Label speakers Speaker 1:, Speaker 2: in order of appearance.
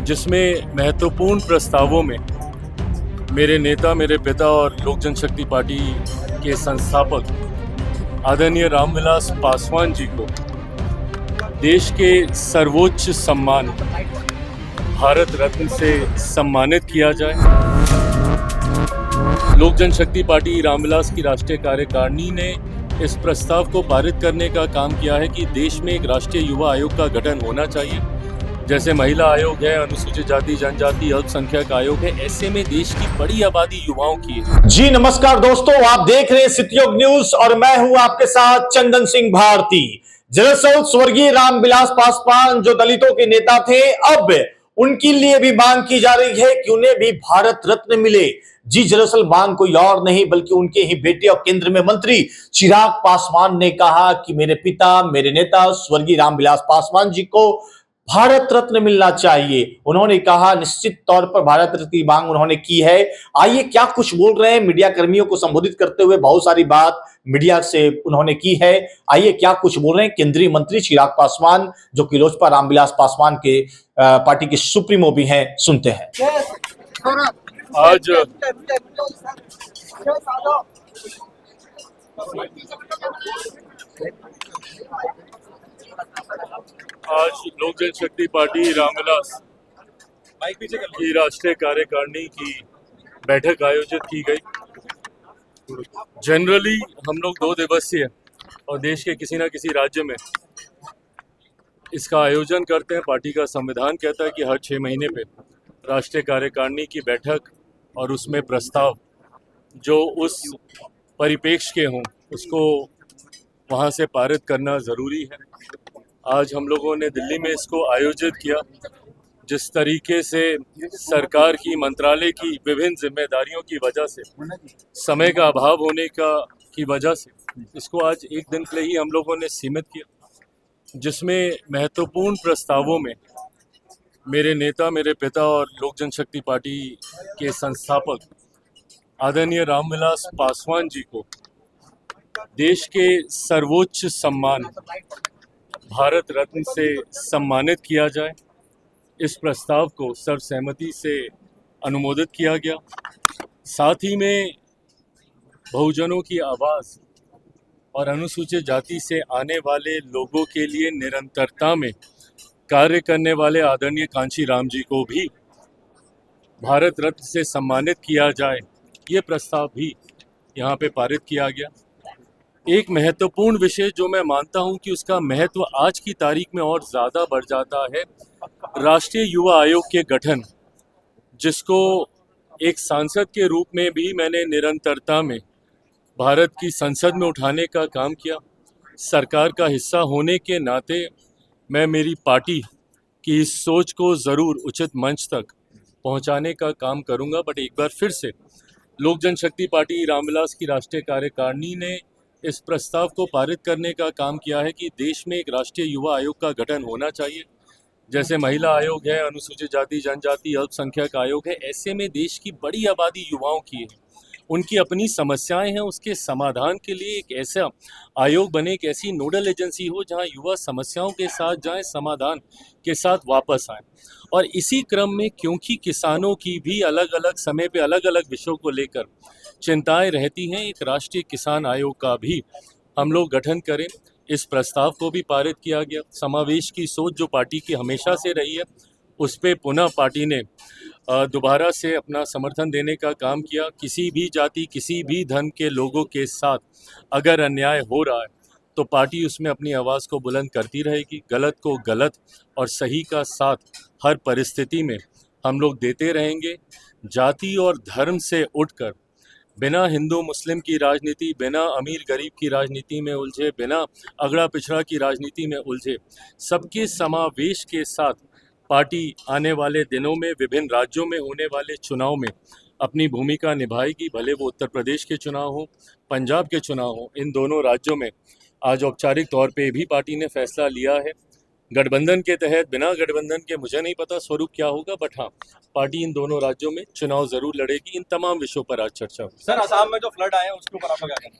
Speaker 1: जिसमें महत्वपूर्ण प्रस्तावों में मेरे नेता, मेरे पिता और लोक जनशक्ति पार्टी के संस्थापक आदरणीय रामविलास पासवान जी को देश के सर्वोच्च सम्मान भारत रत्न से सम्मानित किया जाए। लोक जनशक्ति पार्टी रामविलास की राष्ट्रीय कार्यकारिणी ने इस प्रस्ताव को पारित करने का काम किया है कि देश में एक राष्ट्रीय युवा आयोग का गठन होना चाहिए। जैसे महिला आयोग है, अनुसूचित जाति जनजाति अल्पसंख्यक आयोग है, ऐसे में देश की बड़ी आबादी युवाओं की है।
Speaker 2: जी नमस्कार दोस्तों, आप देख रहे हैं सितयोग न्यूज और मैं हूं आपके साथ चंदन सिंह भारती। दरअसल स्वर्गीय रामविलास पासवान जो दलितों के नेता थे, अब उनके लिए भी मांग की जा रही है कि उन्हें भी भारत रत्न मिले। जी दरअसल मांग कोई और नहीं बल्कि उनके ही बेटे और केंद्र में मंत्री चिराग पासवान ने कहा कि मेरे पिता, मेरे नेता स्वर्गीय रामविलास पासवान जी को भारत रत्न मिलना चाहिए। उन्होंने कहा निश्चित तौर पर भारत रत्न की मांग उन्होंने की है। आइए क्या कुछ बोल रहे हैं, मीडिया कर्मियों को संबोधित करते हुए बहुत सारी बात मीडिया से उन्होंने की है। आइए क्या कुछ बोल रहे हैं केंद्रीय मंत्री चिराग पासवान, जो कि लोजपा रामविलास पासवान के पार्टी के सुप्रीमो भी हैं, सुनते हैं।
Speaker 1: आज लोक जनशक्ति पार्टी रामविलास की राष्ट्रीय कार्यकारिणी की बैठक आयोजित की गई। जनरली हम लोग 2 दिवसीय और देश के किसी न किसी राज्य में इसका आयोजन करते हैं। पार्टी का संविधान कहता है कि हर 6 महीने पे राष्ट्रीय कार्यकारिणी की बैठक और उसमें प्रस्ताव जो उस परिप्रेक्ष्य के हों उसको वहाँ से पारित करना ज़रूरी है। आज हम लोगों ने दिल्ली में इसको आयोजित किया। जिस तरीके से सरकार की, मंत्रालय की विभिन्न जिम्मेदारियों की वजह से, समय का अभाव होने की वजह से इसको आज एक दिन के लिए ही हम लोगों ने सीमित किया, जिसमें महत्वपूर्ण प्रस्तावों में मेरे नेता, मेरे पिता और लोक जनशक्ति पार्टी के संस्थापक आदरणीय रामविलास पासवान जी को देश के सर्वोच्च सम्मान भारत रत्न से सम्मानित किया जाए। इस प्रस्ताव को सर्वसहमति से अनुमोदित किया गया। साथ ही में बहुजनों की आवाज़ और अनुसूचित जाति से आने वाले लोगों के लिए निरंतरता में कार्य करने वाले आदरणीय कांची राम जी को भी भारत रत्न से सम्मानित किया जाए। ये प्रस्ताव भी यहाँ पे पारित किया गया। एक महत्वपूर्ण विषय जो मैं मानता हूँ कि उसका महत्व आज की तारीख में और ज़्यादा बढ़ जाता है, राष्ट्रीय युवा आयोग के गठन, जिसको एक सांसद के रूप में भी मैंने निरंतरता में भारत की संसद में उठाने का काम किया। सरकार का हिस्सा होने के नाते मैं मेरी पार्टी की इस सोच को ज़रूर उचित मंच तक पहुंचाने का काम करूंगा। बट एक बार फिर से लोक जनशक्ति पार्टी रामविलास की राष्ट्रीय कार्यकारिणी ने इस प्रस्ताव को पारित करने का काम किया है कि देश में एक राष्ट्रीय युवा आयोग का गठन होना चाहिए। जैसे महिला आयोग है, अनुसूचित जाति जनजाति अल्पसंख्यक आयोग है, ऐसे में देश की बड़ी आबादी युवाओं की है। उनकी अपनी समस्याएं हैं, उसके समाधान के लिए एक ऐसा आयोग बने, एक ऐसी नोडल एजेंसी हो जहां युवा समस्याओं के साथ जाएं, समाधान के साथ वापस आएं। और इसी क्रम में क्योंकि किसानों की भी अलग अलग समय पे अलग अलग विषयों को लेकर चिंताएं रहती हैं, एक राष्ट्रीय किसान आयोग का भी हम लोग गठन करें। इस प्रस्ताव को भी पारित किया गया। समावेश की सोच जो पार्टी की हमेशा से रही है, उस पर पुनः पार्टी ने दोबारा से अपना समर्थन देने का काम किया। किसी भी जाति, किसी भी धर्म के लोगों के साथ अगर अन्याय हो रहा है तो पार्टी उसमें अपनी आवाज़ को बुलंद करती रहेगी। गलत को गलत और सही का साथ हर परिस्थिति में हम लोग देते रहेंगे। जाति और धर्म से उठकर बिना हिंदू मुस्लिम की राजनीति, बिना अमीर गरीब की राजनीति में उलझे, बिना अगड़ा पिछड़ा की राजनीति में उलझे, सबके समावेश के साथ पार्टी आने वाले दिनों में विभिन्न राज्यों में होने वाले चुनाव में अपनी भूमिका निभाएगी। भले वो उत्तर प्रदेश के चुनाव हो, पंजाब के चुनाव हो, इन दोनों राज्यों में आज औपचारिक तौर पे भी पार्टी ने फैसला लिया है। गठबंधन के तहत, बिना गठबंधन के मुझे नहीं पता स्वरूप क्या होगा, बट हाँ, पार्टी इन दोनों राज्यों में चुनाव जरूर लड़ेगी। इन तमाम विषयों पर आज चर्चा हुई।
Speaker 3: सर, असम में जो फ्लड आए हैं उसके ऊपर आपका क्या कहना